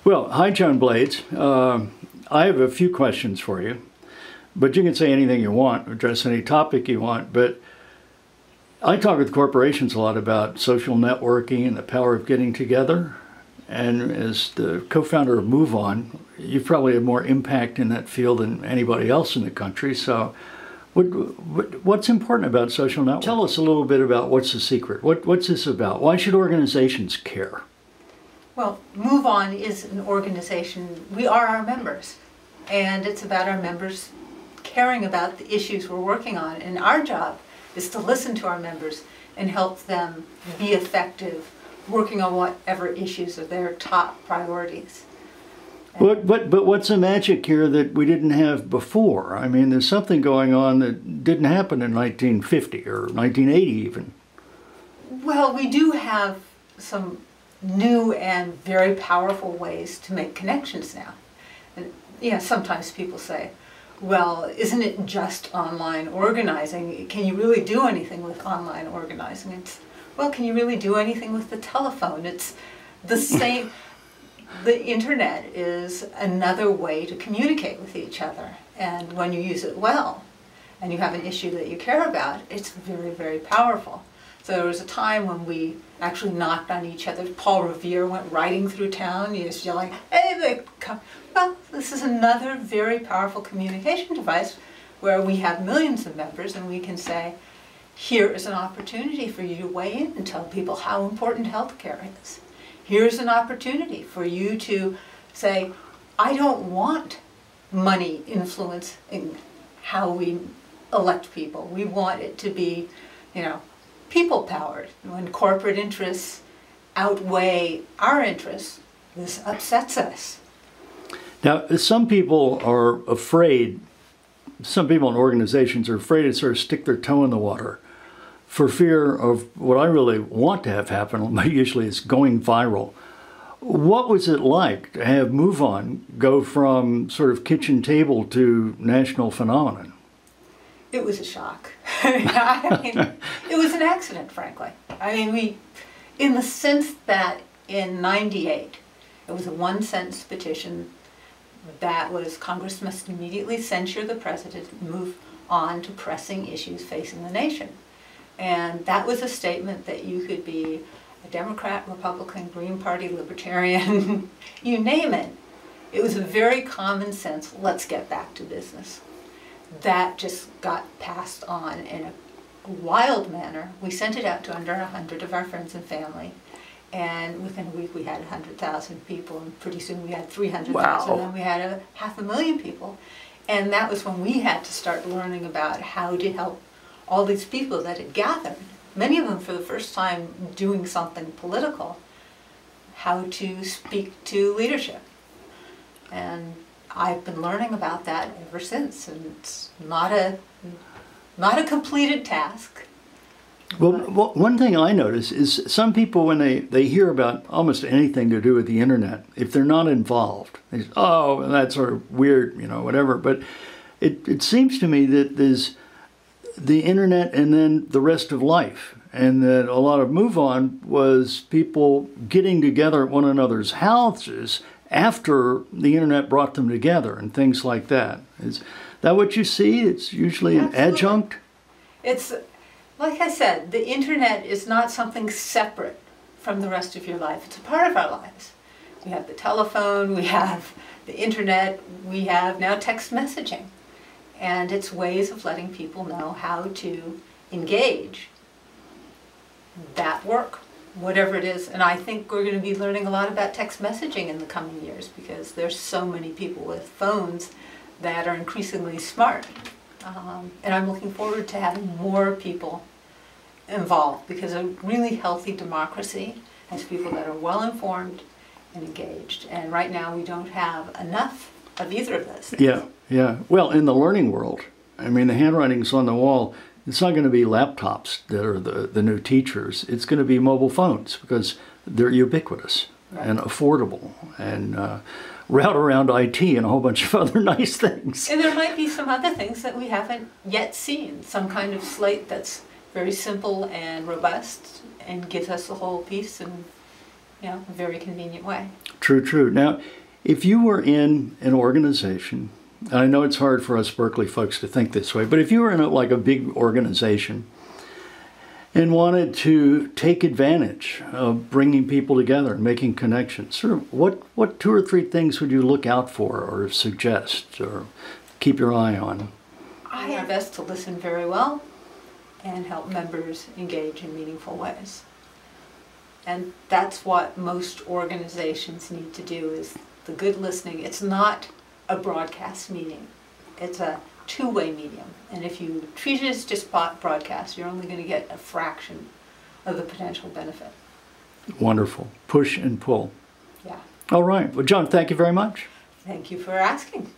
Well, hi, Joan Blades. I have a few questions for you, but you can say anything you want, address any topic you want. But I talk with corporations a lot about social networking and the power of getting together. And as the co-founder of MoveOn, you probably have more impact in that field than anybody else in the country. So what's important about social networking? Tell us a little bit about what's the secret. What's this about? Why should organizations care? Well, MoveOn is an organization, we are our members, and it's about our members caring about the issues we're working on, and our job is to listen to our members and help them be effective working on whatever issues are their top priorities. But what's the magic here that we didn't have before? I mean, there's something going on that didn't happen in 1950 or 1980 even. Well, we do have some new and very powerful ways to make connections now. And sometimes people say, well, isn't it just online organizing? Can you really do anything with online organizing? Well, can you really do anything with the telephone? It's the same. The internet is another way to communicate with each other. And when you use it well, and you have an issue that you care about, it's very, very powerful. So there was a time when we actually knocked on each other. Paul Revere went riding through town, he was yelling, hey, they come. Well, this is another very powerful communication device where we have millions of members and we can say, here is an opportunity for you to weigh in and tell people how important healthcare is. Here's an opportunity for you to say, I don't want money influencing how we elect people. We want it to be, people-powered. When corporate interests outweigh our interests, this upsets us. Now, some people are afraid, some people in organizations are afraid to sort of stick their toe in the water for fear of what I really want to have happen, usually it's going viral. What was it like to have MoveOn go from sort of kitchen table to national phenomenon? It was a shock. I mean, it was an accident, frankly. I mean, in the sense that in '98, it was a one-sentence petition that was Congress must immediately censure the president and move on to pressing issues facing the nation. And that was a statement that you could be a Democrat, Republican, Green Party, Libertarian, you name it. It was a very common sense, let's get back to business. That just got passed on in a wild manner. We sent it out to under 100 of our friends and family. And within a week we had 100,000 people, and pretty soon we had 300,000, wow. And then we had 500,000 people. And that was when we had to start learning about how to help all these people that had gathered, many of them for the first time doing something political, how to speak to leadership. And I've been learning about that ever since, and it's not a completed task. Well, one thing I notice is some people, when they hear about almost anything to do with the internet, if they're not involved, they say, oh, that's sort of weird, whatever. But it seems to me that there's the internet and then the rest of life, and that a lot of MoveOn was people getting together at one another's houses after the internet brought them together and things like that. Is that what you see? It's usually an adjunct? It's, like I said, the internet is not something separate from the rest of your life. It's a part of our lives. We have the telephone, we have the internet, we have now text messaging. And it's ways of letting people know how to engage that work, whatever it is. And I think we're going to be learning a lot about text messaging in the coming years because there's so many people with phones that are increasingly smart. And I'm looking forward to having more people involved because a really healthy democracy has people that are well informed and engaged. And right now we don't have enough of either of those things. Yeah. Well, in the learning world, I mean, the handwriting's on the wall. It's not going to be laptops that are the new teachers. It's going to be mobile phones because they're ubiquitous and affordable and route around IT and a whole bunch of other nice things. And there might be some other things that we haven't yet seen. Some kind of slate that's very simple and robust and gives us the whole piece and a very convenient way. True, true. Now, if you were in an organization, and I know it's hard for us Berkeley folks to think this way, but if you were in like a big organization and wanted to take advantage of bringing people together and making connections, sort of what 2 or 3 things would you look out for or suggest or keep your eye on? I do my best to listen very well and help members engage in meaningful ways. And that's what most organizations need to do, is the good listening. It's not a broadcast meeting. It's a two-way medium. And if you treat it as just broadcast, you're only going to get a fraction of the potential benefit. Wonderful. Push and pull. Yeah. All right. Well, Joan, thank you very much. Thank you for asking.